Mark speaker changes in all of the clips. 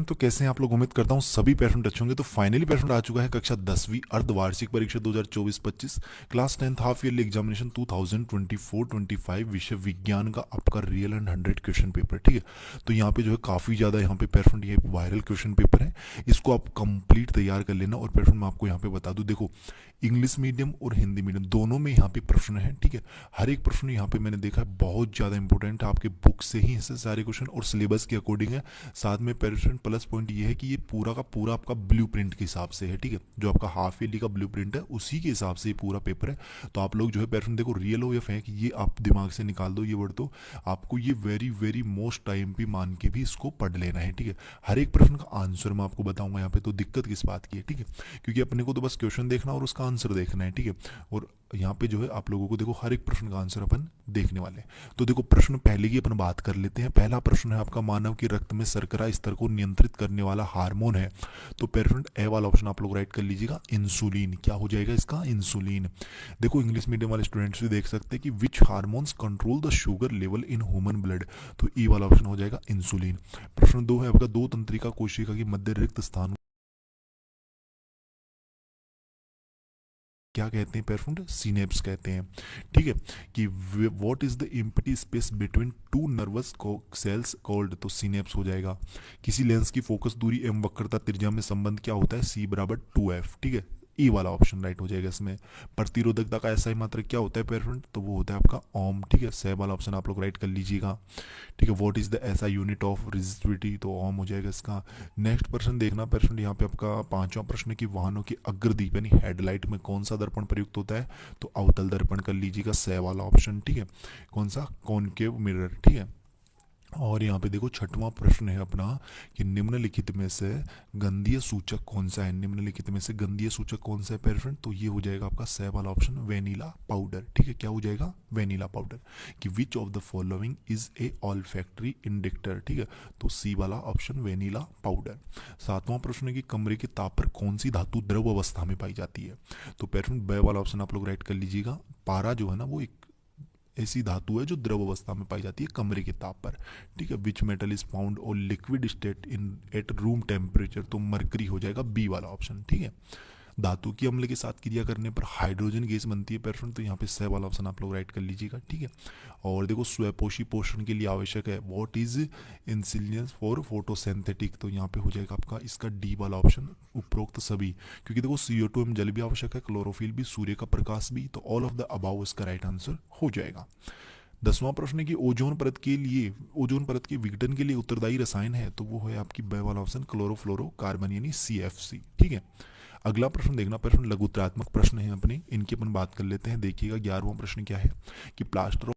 Speaker 1: Parent, तो कैसे हैं आप लोग? उम्मीद करता हूँ सभी पेरेंट अच्छे होंगे। तो फाइनली पेरेंट आ चुका है कक्षा 10वीं अर्धवार्षिक परीक्षा 2024-25 class 10th half yearly examination 2024-25 विषय विज्ञान का आपका रियल एंड 100 क्वेश्चन पेपर। ठीक है, तो यहाँ पे जो है काफ़ी ज़्यादा यहाँ पे पेरेंट ये वायरल क्वेश्चन पेपर है, इसको आप कंप्लीट तैयार कर लेना। और पेरेंट मैं आपको यहाँ पे बता दूँ, देखो इंग्लिश मीडियम और हिंदी मीडियम दोनों में यहाँ पे प्रश्न है। ठीक है, हर एक प्रश्न यहाँ पे मैंने देखा है बहुत ज़्यादा इंपॉर्टेंट है, आपके बुक से ही ऐसे सारे क्वेश्चन और सिलेबस के अकॉर्डिंग है। साथ में पेरेंट प्लस पॉइंट ये है कि ये पूरा का पूरा आपका ब्लूप्रिंट के हिसाब से है। ठीक है, जो आपका हाफ ईयरली का ब्लूप्रिंट है उसी के हिसाब से ये पूरा पेपर है। तो आप लोग जो है पेरेंट देखो, रियल हो या फेक ये आप दिमाग से निकाल दो ये वर्ड, तो आपको ये वेरी वेरी मोस्ट टाइम पे मान के भी इसको पढ़ लेना है। ठीक है, हर एक प्रश्न का आंसर मैं आपको बताऊंगा यहाँ पे, तो दिक्कत किस बात की है। ठीक है, क्योंकि अपने को तो बस क्वेश्चन देखना और उसका आंसर देखना है। ठीक है, और यहाँ पे जो है आप लोगों को देखो हर एक प्रश्न का आंसर अपन देखने वाले हैं। तो देखो प्रश्न पहले की अपन बात कर लेते हैं। पहला प्रश्न है आपका, मानव के रक्त में शर्करा स्तर को नियंत्रित करने वाला हार्मोन है। तो पेरेंट ए वाला ऑप्शन आप लोग राइट कर लीजिएगा, इंसुलिन। क्या हो जाएगा इसका? इंसुलिन। देखो इंग्लिश मीडियम वाले स्टूडेंट्स भी देख सकते हैं कि विच hormones control the sugar level in human blood, तो ई वाला ऑप्शन हो जाएगा इंसुलिन। प्रश्न 2 है आपका, दो तंत्रिका कोशिका के मध्य रिक्त स्थान क्या कहते हैं पेरेंट? सिनेप्स कहते हैं। ठीक है, कि what is the empty space between two nervous cells called, तो सिनेप्स हो जाएगा। किसी लेंस की फोकस दूरी एवं वक्रता त्रिज्या में संबंध क्या होता है? सी बराबर 2f। ठीक है, ई वाला ऑप्शन राइट हो जाएगा इसमें। प्रतिरोधकता का ऐसा ही मात्रक क्या होता है पेरेंट? तो वो होता है आपका ओम। ठीक है, से वाला ऑप्शन आप लोग राइट कर लीजिएगा। ठीक है, व्हाट इज द ऐसा यूनिट ऑफ रेजिस्टिविटी, तो ओम हो जाएगा इसका। नेक्स्ट प्रश्न देखना पेरेंट, यहाँ पे आपका पांचवा प्रश्न की वाहनों की अग्रदीप यानी हेडलाइट में कौन सा दर्पण प्रयुक्त होता है? तो अवतल दर्पण कर लीजिएगा, से वाला ऑप्शन। ठीक है, कौन सा? Concave mirror. ठीक है, और यहाँ पे देखो छठवां प्रश्न है अपना कि निम्नलिखित में से गंधीय सूचक कौन सा है? निम्नलिखित में से गंधीय सूचक कौन सा है पेरेंट? तो ये हो जाएगा आपका से वाला ऑप्शन, वेनिला पाउडर। ठीक है, क्या हो जाएगा? Vanilla powder. कि which of the following is a olfactory indicator. ठीक है, तो सी वाला ऑप्शन वेनिला पाउडर। सातवां प्रश्न है कि कमरे के ताप पर कौन सी धातु द्रव अवस्था में पाई जाती है? तो पेरेंट बे वाला ऑप्शन आप लोग राइट कर लीजिएगा। पारा जो है ना वो एक ऐसी धातु है जो द्रव अवस्था में पाई जाती है कमरे के ताप पर। ठीक है, विच मेटल इज फाउंड और liquid state in at room temperature, तो मरकरी हो जाएगा, बी वाला ऑप्शन। ठीक है, धातु की अम्ल के साथ क्रिया करने पर हाइड्रोजन गैस बनती है पेरेंट, तो यहाँ पे से वाला ऑप्शन आप लोग राइट कर लीजिएगा। ठीक है, और देखो स्वपोषी पोषण के लिए आवश्यक है, व्हाट इज इंसिलियंस फॉर फोटोसिंथेटिक, तो यहाँ पे हो जाएगा आपका इसका डी वाला ऑप्शन, उपरोक्त सभी। क्योंकि देखो CO2 में जल भी आवश्यक है, क्लोरोफिल भी, सूर्य का प्रकाश भी, तो ऑल ऑफ द अबाउ इसका राइट आंसर हो जाएगा। 10वां प्रश्न है कि ओजोन परत के लिए, ओजोन परत के विघटन के लिए उत्तरदायी रसायन है, तो वो है आपकी बे वाला ऑप्शन, क्लोरोफ्लोरोकार्बन यानी CFC। ठीक है, अगला प्रश्न देखना प्रश्न लघुत्रात्मक प्रश्न है अपने, इनकी अपन बात कर लेते हैं। देखिएगा 11वां प्रश्न क्या है कि plaster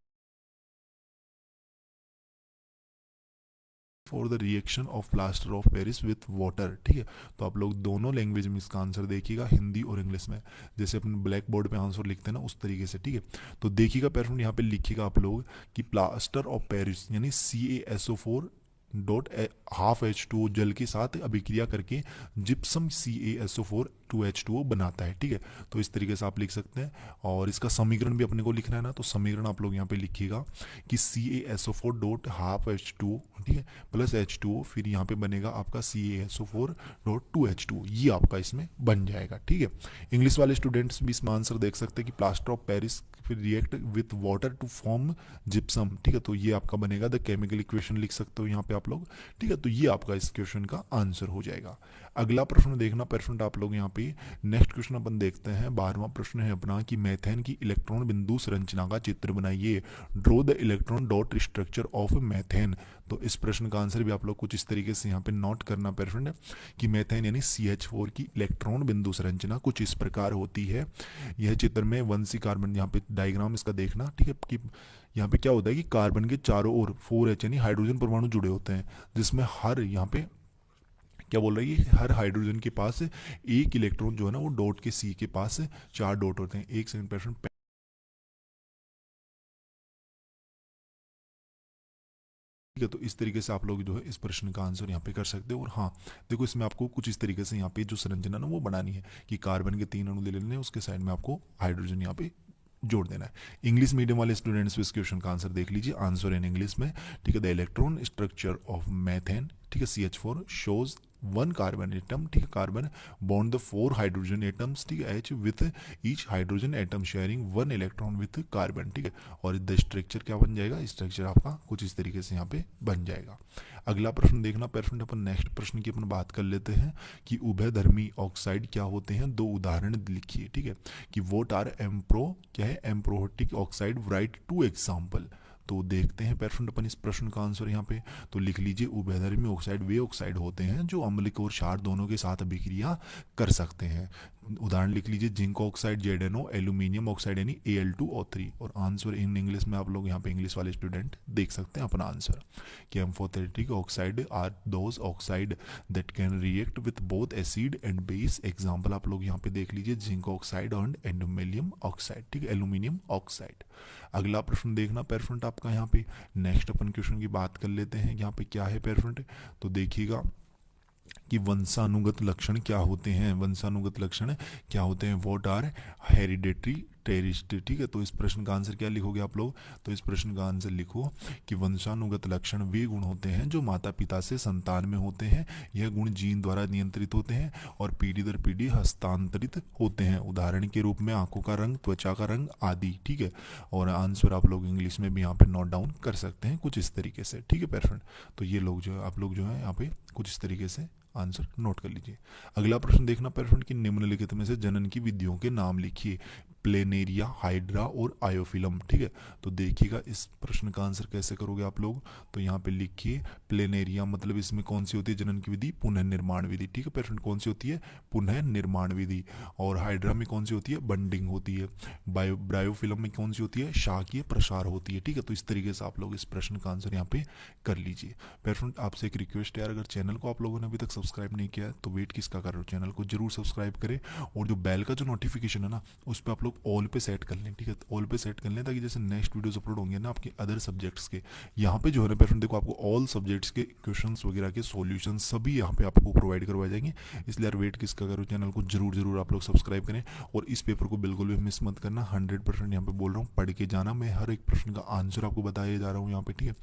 Speaker 1: for the reaction of plaster of Paris with water. ठीक है, तो आप लोग दोनों लैंग्वेज में इसका आंसर देखिएगा, हिंदी और इंग्लिश में, जैसे अपन ब्लैक बोर्ड पे आंसर लिखते हैं ना उस तरीके से। ठीक है, तो देखिएगा पेरेंट यहाँ पे लिखिएगा आप लोग कि प्लास्टर ऑफ पेरिस यानी CaSO4 डॉट ½ H2O जल के साथ अभिक्रिया करके जिप्सम CaSO4 2H2O बनाता है। ठीक है, तो इस तरीके से आप लिख सकते हैं, और इसका समीकरण भी अपने को लिखना है ना, तो समीकरण आप लोग यहाँ पे लिखिएगा कि CaSO4 डॉट ½ H2O, ठीक है, प्लस H2O, फिर यहाँ पे बनेगा आपका CaSO4 डॉट 2H2O, ये आपका इसमें बन जाएगा। ठीक है, इंग्लिश वाले स्टूडेंट्स भी इसमें आंसर देख सकते हैं कि प्लास्टर ऑफ पेरिस फिर react with water to form gypsum. ठीक है, तो ये आपका बनेगा द केमिकल इक्वेशन लिख सकते हो यहाँ पे आप लोग। ठीक है, तो ये आपका इस क्वेश्चन का आंसर हो जाएगा। अगला प्रश्न देखना पेरेंट आप लोग यहाँ पे, नेक्स्ट क्वेश्चन अपन देखते हैं। 12वां प्रश्न है अपना कि मैथेन की इलेक्ट्रॉन बिंदु संरचना का चित्र बनाइए, draw the electron dot structure of methane. तो इस प्रश्न का आंसर भी आप लोग कुछ इस तरीके से यहाँ पे नोट करना पेरेंट कि मैथेन यानी CH4 की इलेक्ट्रॉन बिंदु संरचना कुछ इस प्रकार होती है। यह चित्र में 1C कार्बन, यहाँ पे डायग्राम इसका देखना। ठीक है, कि यहाँ पे क्या होता है कि कार्बन के चारों ओर 4H यानी हाइड्रोजन परमाणु जुड़े होते हैं, जिसमें हर यहाँ पे क्या बोल रही है, हर हाइड्रोजन के पास एक इलेक्ट्रॉन जो है ना वो डॉट के C के पास 4 डॉट होते हैं। एक सेकंड पेरेंट, ठीक है, तो इस तरीके से आप लोग जो है इस प्रश्न का आंसर यहाँ पे कर सकते हो। और हाँ देखो इसमें आपको कुछ इस तरीके से यहाँ पे जो संरचना ना वो बनानी है कि कार्बन के 3 अणु ले लेने, उसके साइड में आपको हाइड्रोजन यहाँ पे जोड़ देना है। इंग्लिश मीडियम वाले स्टूडेंट्स भी इस क्वेश्चन का आंसर देख लीजिए, आंसर इन इंग्लिश में, ठीक है। The electron structure of methane, ठीक है, CH4 shows one carbon atom, ठीक है, carbon bond the 4 hydrogen atoms, ठीक है, H with each hydrogen atom sharing 1 electron with carbon, ठीक है। और द स्ट्रक्चर क्या बन जाएगा, स्ट्रक्चर आपका कुछ इस तरीके से यहाँ पे बन जाएगा। अगला प्रश्न देखना पेरेंट, अपन नेक्स्ट प्रश्न की अपन बात कर लेते हैं कि उभयधर्मी ऑक्साइड क्या होते हैं, 2 उदाहरण लिखिए, ठीक है, कि वोट आर एम्प्रो क्या है, एम्प्रोटिक ऑक्साइड, राइट 2 एग्जाम्पल। तो देखते हैं पेरेंट अपन इस प्रश्न का आंसर यहाँ पे। तो लिख लीजिए, उभयधर्मी ऑक्साइड वे ऑक्साइड होते हैं जो अम्लिक और क्षार दोनों के साथ अभिक्रिया कर सकते हैं। उदाहरण लिख लीजिए, zinc oxide ZnO, aluminium oxide यानी Al2O3। और आंसर इन इंग्लिश में आप लोग यहाँ पे इंग्लिश वाले स्टूडेंट देख सकते हैं अपना आंसर कि amphoteric oxide are those oxide that can react with both acid and base. Example आप लोग यहाँ पे देख लीजिए, zinc oxide and aluminium oxide, ठीक है, एल्यूमिनियम ऑक्साइड। अगला प्रश्न देखना पेरेंट आपका यहाँ पे, नेक्स्ट अपन क्वेश्चन की बात कर लेते हैं। यहाँ पे क्या है पेरेंट, तो देखिएगा कि वंशानुगत लक्षण क्या होते हैं, वंशानुगत लक्षण क्या होते हैं, व्हाट आर हेरिडेटरी टेरिस्ट, ठीक है। तो इस प्रश्न का आंसर क्या लिखोगे आप लोग, तो इस प्रश्न का आंसर लिखो कि वंशानुगत लक्षण वे गुण होते हैं जो माता पिता से संतान में होते हैं। यह गुण जीन द्वारा नियंत्रित होते हैं और पीढ़ी दर पीढ़ी हस्तांतरित होते हैं। उदाहरण के रूप में आंखों का रंग, त्वचा का रंग आदि, ठीक है। और आंसर आप लोग इंग्लिश में भी यहाँ पे नोट डाउन कर सकते हैं कुछ इस तरीके से, ठीक है पेरेंट। तो ये लोग जो है आप लोग जो है यहाँ पे कुछ इस तरीके से आंसर नोट कर लीजिए। अगला प्रश्न देखना पेरेंट कि निम्नलिखित में से जनन की विधियों के नाम लिखिए, प्लेनेरिया, हाइड्रा और आयोफिलम, ठीक है। तो देखिएगा इस प्रश्न का आंसर कैसे करोगे आप लोग, तो यहाँ पे लिखिए प्लेनेरिया मतलब इसमें कौन सी होती है जनन की विधि, पुनः निर्माण विधि, ठीक है पेरेंट, कौन सी होती है, पुनः निर्माण विधि। और हाइड्रा में कौन सी होती है, बंडिंग होती है। ब्रायोफिलम में कौन सी होती है, शाकीय प्रसार होती है, ठीक है। तो इस तरीके से आप लोग इस प्रश्न का आंसर यहाँ पे कर लीजिए। पेरेंट आपसे एक रिक्वेस्ट है यार, अगर चैनल को आप लोगों ने अभी तक सब्सक्राइब नहीं किया है तो वेट किसका कर रहे हो, चैनल को जरूर सब्सक्राइब करें। और जो बेल का जो नोटिफिकेशन है ना उस पर आप लोग ऑल पे सेट कर लें, ठीक है, ऑल पे सेट कर लें ताकि जैसे नेक्स्ट वीडियोस अपलोड होंगे ना आपके अदर सब्जेक्ट्स के, यहाँ पे जो है ना पेरेंट देखो आपको ऑल सब्जेक्ट्स के क्वेश्चंस वगैरह के सॉल्यूशन सभी यहाँ पे आपको प्रोवाइड करवाए जाएंगे। इसलिए यार वेट किसका करो, चैनल को जरूर जरूर आप लोग सब्सक्राइब करें। और इस पेपर को बिल्कुल भी मिस मत करना, 100% यहाँ पे बोल रहा हूँ, पढ़ के जाना। मैं हर एक प्रश्न का आंसर आपको बताया जा रहा हूँ यहाँ पे, ठीक है।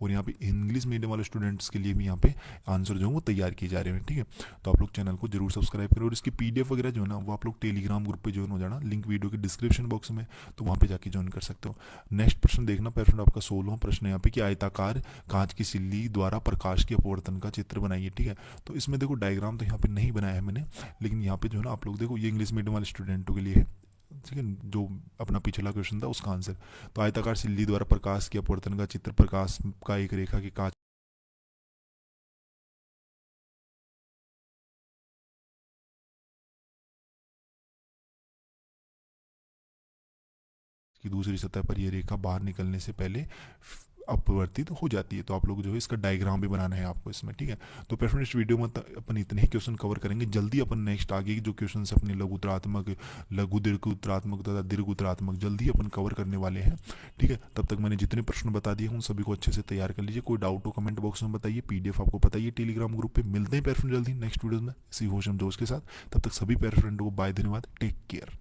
Speaker 1: और यहाँ पे इंग्लिश मीडियम वाले स्टूडेंट्स के लिए भी यहाँ पे आंसर जो है वो तैयार किए जा रहे हैं, ठीक है। तो आप लोग चैनल को जरूर सब्सक्राइब करें और इसकी PDF वगैरह जो है ना वो आप लोग टेलीग्राम ग्रुप पे ज्वाइन हो जाना, लिंक वीडियो के डिस्क्रिप्शन बॉक्स में, तो वहाँ पे जाके ज्वाइन कर सकते हो। नेक्स्ट प्रश्न देखना पेरेंट आपका 16वां प्रश्न है यहाँ पे कि आयताकार कांच की सिल्ली द्वारा प्रकाश के अपवर्तन का चित्र बनाइए, ठीक है। तो इसमें देखो डायग्राम तो यहाँ पे नहीं बनाया है मैंने, लेकिन यहाँ पे जो है ना आप लोग देखो ये इंग्लिश मीडियम वाले स्टूडेंटों के लिए है, ठीक है, जो अपना पिछला क्वेश्चन था उसका आंसर। तो आयताकार सिल्ली द्वारा प्रकाश के अपवर्तन का चित्र, प्रकाश का एक रेखा की कांच की दूसरी सतह पर यह रेखा बाहर निकलने से पहले अपवर्तित हो जाती है। तो आप लोग जो है इसका डायग्राम भी बनाना है आपको इसमें, ठीक है। तो पेरेंट इस वीडियो में अपन इतने ही क्वेश्चन कवर करेंगे। जल्दी अपन नेक्स्ट आगे जो क्वेश्चन अपने लघु उत्तरात्मक, लघु दीर्घ उत्तरात्मक तथा दीर्घ उत्तरात्मक जल्दी अपन कवर करने वाले हैं, ठीक है। तब तक मैंने जितने प्रश्न बता दिए उन सभी को अच्छे से तैयार कर लीजिए। कोई डाउट हो कमेंट बॉक्स में बताइए, PDF आपको बताइए टेलीग्राम ग्रुप पे। मिलते हैं पेरेंट जल्दी नेक्स्ट वीडियो में इसी होशम जोश के साथ। तब तक सभी पेरेंटों को बाय, धन्यवाद, टेक केयर।